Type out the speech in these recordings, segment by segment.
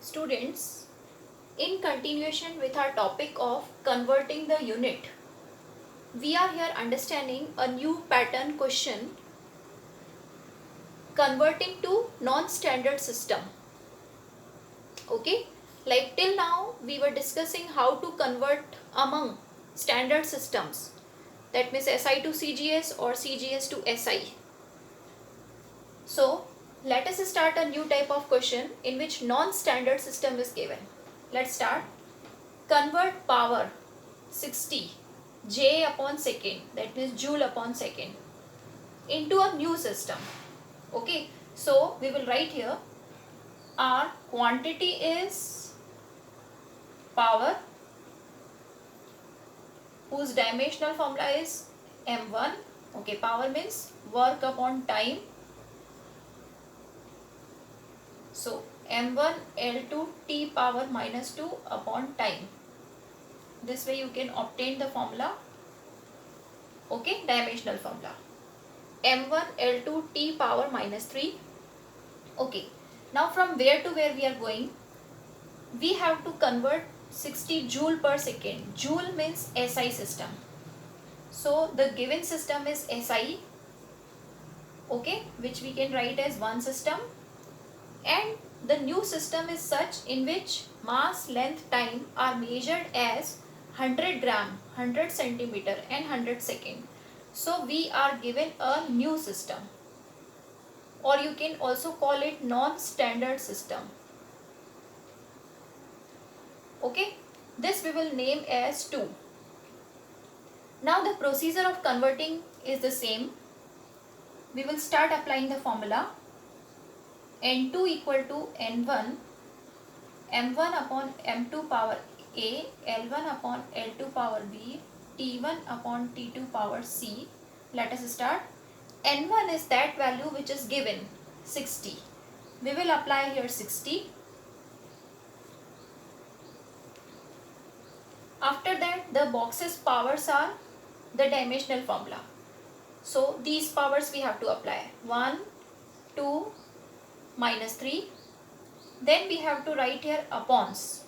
Students, in continuation with our topic of converting the unit, we are here understanding a new pattern question, converting to non-standard system. Okay, like till now we were discussing how to convert among standard systems, that means SI to CGS or CGS to SI. So let us start a new type of question in which non-standard system is given. Let's start. Convert power 60 J upon second, that means joule upon second, into a new system. Okay, so we will write here our quantity is power, whose dimensional formula is m1. Okay, power means work upon time. So m1 L2 T power minus 2 upon time. This way you can obtain the formula. Okay, dimensional formula. M1 L2 T power minus 3. Okay, now from where to where we are going? We have to convert 60 joule per second. Joule means SI system. So the given system is SI, okay, which we can write as one system, and the new system is such in which mass, length, time are measured as 100 gram, 100 centimeter and 100 second. So we are given a new system, or you can also call it non-standard system. Okay, this we will name as 2. Now the procedure of converting is the same. We will start applying the formula. N2 equal to N1, M1 upon M2 power A, L1 upon L2 power B, T1 upon T2 power C. Let us start. N1 is that value which is given, 60. We will apply here 60. After that, the box's powers are the dimensional formula. So these powers we have to apply. 1, 2, minus 3. Then we have to write here upons.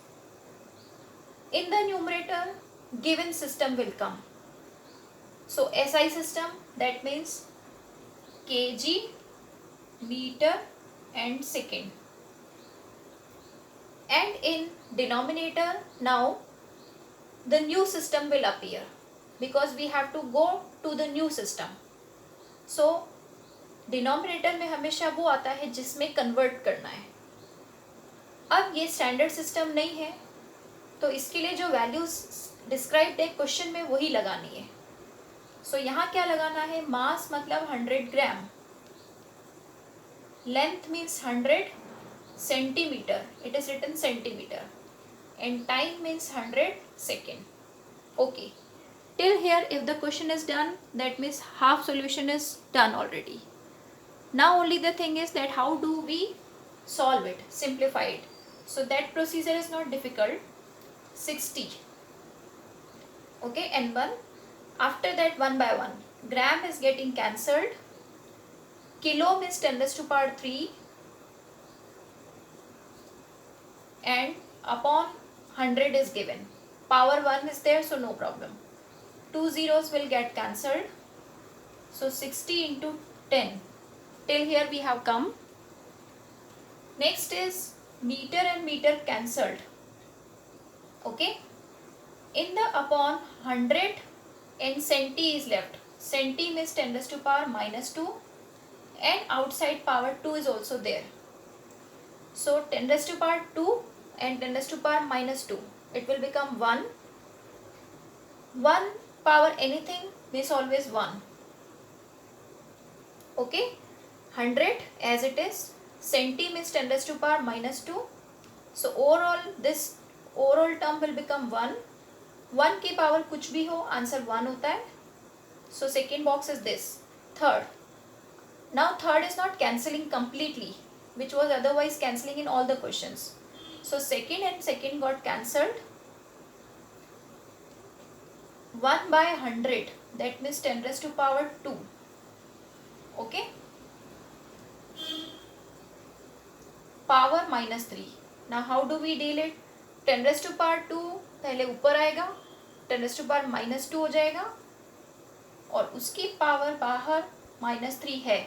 In the numerator, given system will come. So SI system, that means kg, meter and second. And in denominator, now the new system will appear because we have to go to the new system. So denominator में हमेशा वो आता है जिसमें convert करना है. अब ये स्टैंडर्ड सिस्टम नहीं है, तो इसके लिए जो वैल्यूज डिस्क्राइब्ड है क्वेश्चन में वही लगानी है. सो यहाँ क्या लगाना है? मास मतलब 100 gram, length means 100 centimetre, it is written centimetre, and time means 100 second. Okay, till here if the question is done, that means half solution is done already. Now only the thing is that how do we solve it, simplify it. So that procedure is not difficult. 60, okay, N1. After that 1 by 1, gram is getting cancelled, kilo means 10 raised to power 3, and upon 100 is given. Power 1 is there, so no problem. 2 zeros will get cancelled. So 60 into 10. Till here we have come. Next is meter and meter cancelled. Okay. In the upon 100 and centi is left. Centi means 10 raised to power minus 2, and outside power 2 is also there. So 10 raised to power 2 and 10 raised to power minus 2. It will become 1. 1 power anything means always 1. Okay, 100 as it is, centi means 10 raised to power minus 2. So overall this overall term will become 1. 1 की power कुछ भी हो, answer 1 होता है. So second box is this. Third. Now third is not cancelling completely, which was otherwise cancelling in all the questions. So second and second got cancelled. 1 by 100, that means 10 raised to power 2. Okay. Power minus 3. Now how do we deal it? 10 raised to power 2 पहले ऊपर आएगा, 10 raised to power -2 हो जाएगा और उसकी power बाहर -3 है.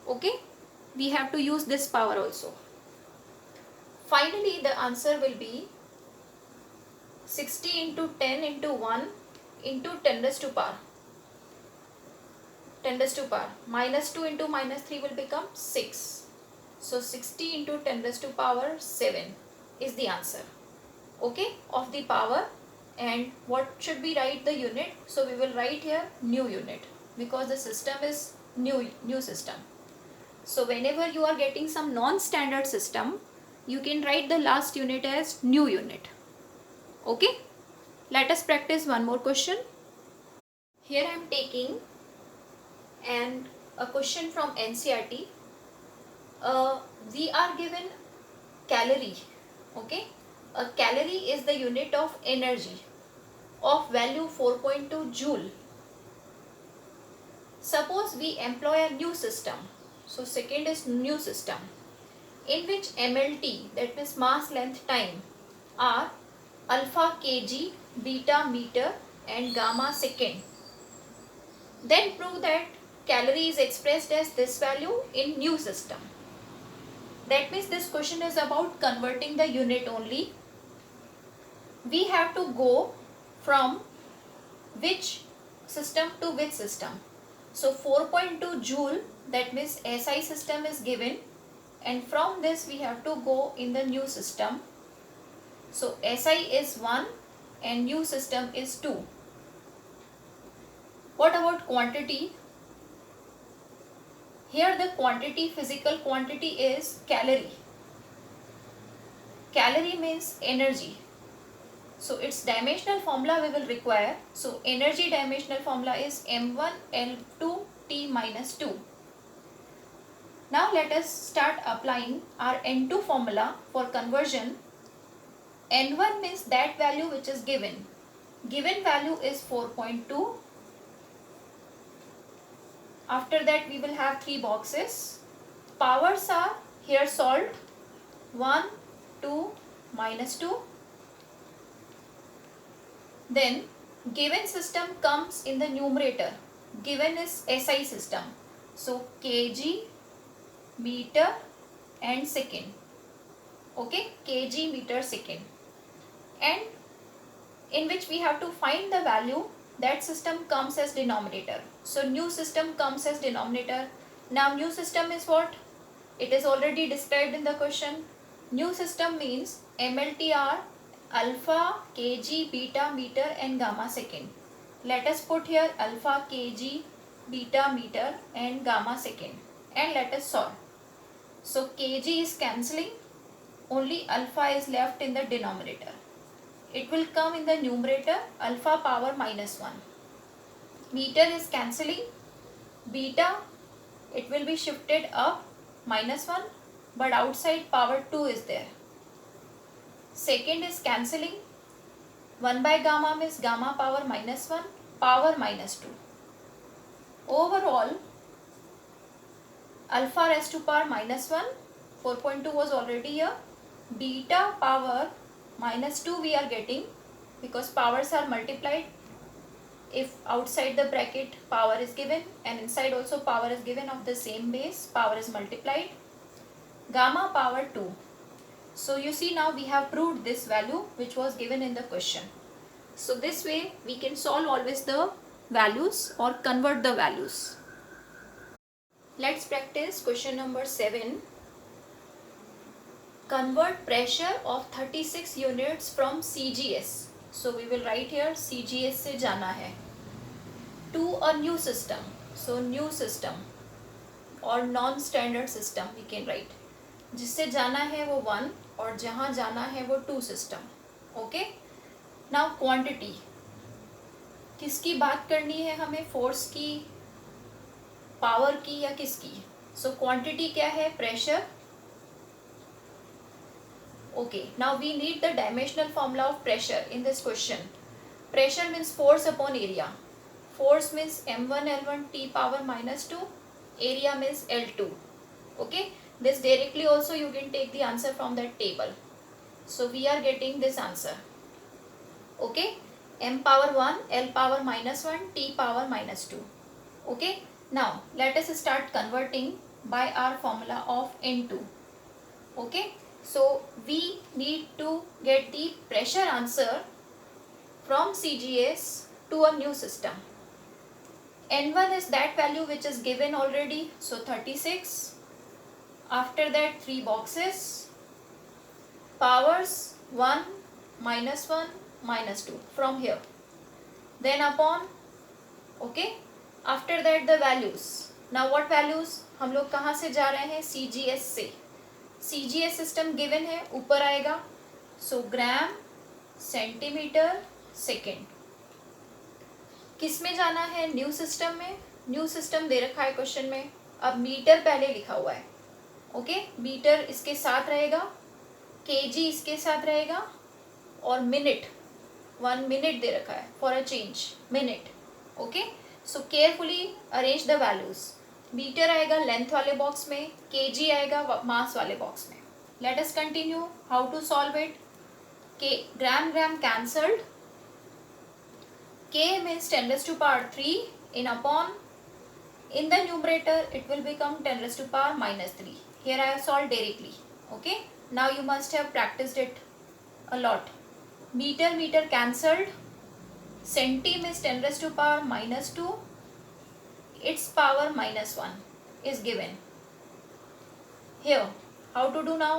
Okay, we have to use this power also. Finally the answer will be 60 into 10 into 1 into 10 raised to power 10 raised to power -2 into -3 will become 6. So 60 into 10 raised to power 7 is the answer, okay, of the power. And what should we write the unit? So we will write here new unit because the system is new system. So whenever you are getting some non-standard system, you can write the last unit as new unit. Okay, let us practice one more question. Here I am taking a question from NCERT. We are given calorie. Okay, a calorie is the unit of energy of value 4.2 joule. Suppose we employ a new system. So second is new system, in which MLT, that means mass length time, are alpha kg, beta meter and gamma second. Then prove that calorie is expressed as this value in new system. That means this question is about converting the unit only. We have to go from which system to which system. So 4.2 joule, that means SI system is given, and from this we have to go in the new system. So SI is 1 and new system is 2. What about quantity? Here the quantity, physical quantity is calorie. Calorie means energy. So its dimensional formula we will require. So energy dimensional formula is m1L2T minus 2. Now let us start applying our N2 formula for conversion. N1 means that value which is given. Given value is 4.2. After that we will have 3 boxes. Powers are here solved. 1, 2, minus 2. Then given system comes in the numerator. Given is SI system. So kg, meter and second. Okay, kg, meter, second. And in which we have to find the value, that system comes as denominator. So new system comes as denominator. Now new system is what? It is already described in the question. New system means MLTR alpha, kg, beta, meter and gamma second. Let us put here alpha, kg, beta, meter and gamma second and let us solve. So kg is cancelling, only alpha is left in the denominator. It will come in the numerator, alpha power minus 1. Meter is cancelling, beta, it will be shifted up, minus 1, but outside power 2 is there. Second is cancelling, 1 by gamma means gamma power minus 1, power minus 2. Overall, alpha raised to power minus 1, 4.2 was already here, beta power minus 2 we are getting because powers are multiplied. If outside the bracket power is given and inside also power is given of the same base, power is multiplied. Gamma power 2. So you see now we have proved this value which was given in the question. So this way we can solve always the values or convert the values. Let's practice question number 7. Convert pressure of 36 units from CGS. So we will write here CGS से जाना है to a new system. So new system or non-standard system we can write. जिससे जाना है वो 1 और जहाँ जाना है वो 2 system. Okay. Now quantity. किसकी बात करनी है हमें? फोर्स की, पावर की या किसकी? So quantity क्या है? Pressure. Okay, now we need the dimensional formula of pressure in this question. Pressure means force upon area. Force means m1 l1 t power minus 2. Area means L2. Okay, This directly also you can take the answer from that table. So we are getting this answer. Okay, m power 1, L power minus 1, T power minus 2. Okay, now let us start converting by our formula of N2. Okay, so we need to get the pressure answer from CGS to a new system. N1 is that value which is given already, so 36. After that 3 boxes, powers 1, minus 1, minus 2 from here. Then upon, okay, after that the values. Now what values? हम लोग कहाँ से जा रहे हैं? CGS से. CGS system given है, ऊपर आएगा. सो ग्राम सेंटीमीटर सेकेंड. किस में जाना है? न्यू सिस्टम में. न्यू सिस्टम दे रखा है क्वेश्चन में. अब मीटर पहले लिखा हुआ है. ओके, मीटर इसके साथ रहेगा, केजी इसके साथ रहेगा, और मिनट 1 मिनट दे रखा है for a change minute. Okay, so carefully arrange the values. Meter आएगा लेंथ वाले बॉक्स में, केजी आएगा मास वाले बॉक्स में. Let us continue how to solve it. K gram gram cancelled. K means 10 raised to power 3 in upon. In the numerator it will become 10 raised to power minus 3. Here I have solved directly. Okay, now you must have practiced it a lot. Meter cancelled. Centim is 10 raised to power minus 2. Its power minus 1 is given. Here, how to do now?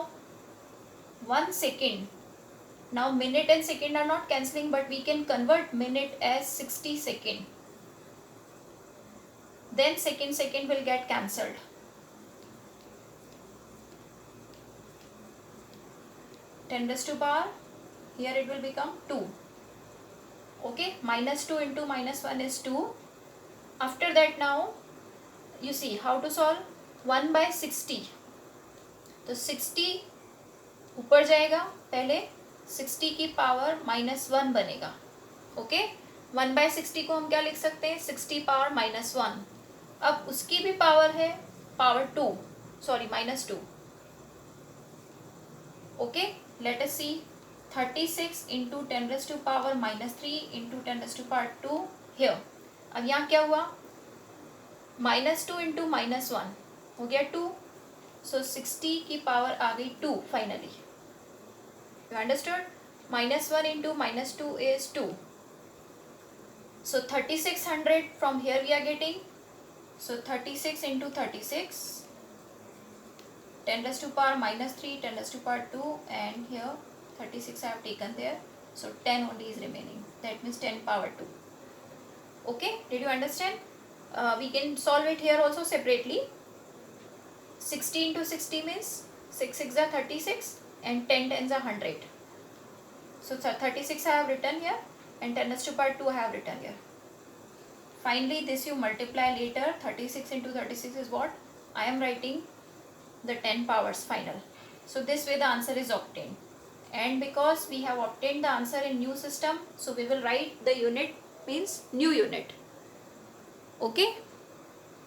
1 second. Now minute and second are not cancelling, but we can convert minute as 60 second. Then second will get cancelled. Ten raised to power, here it will become 2. Okay, minus 2 into minus 1 is 2. After that now, you see how to solve. 1 by 60. तो 60 ऊपर जाएगा, पहले 60 की power minus 1 बनेगा. Okay, 1 bye 60 को हम क्या लिख सकते हैं? 60 पावर माइनस 1. अब उसकी भी पावर है power 2, sorry minus 2. Okay, let us see. 36 into 10 raise to power minus 3 into 10 raise to power 2 here. अब यहाँ क्या हुआ? माइनस 2 इंटू माइनस 1 हो गया 2. सो 60 की पावर आ गई 2 finally. You understood? Minus 1 into minus 2 is 2. So 3600 from here we are getting. So 36 into 36. 10 raised to power minus 3, 10 raised to power 2, and here 36 I have taken there. So 10 only is remaining. That means 10 power 2. Okay, did you understand? We can solve it here also separately. 60 into 60 means 6 6 are 36. And 10 tens are 100. So 36 I have written here, and 10 raised to power 2 I have written here. Finally this you multiply later. 36 into 36 is what? I am writing the 10 powers final. So this way the answer is obtained. And because we have obtained the answer in new system, so we will write the unit means new unit. Okay.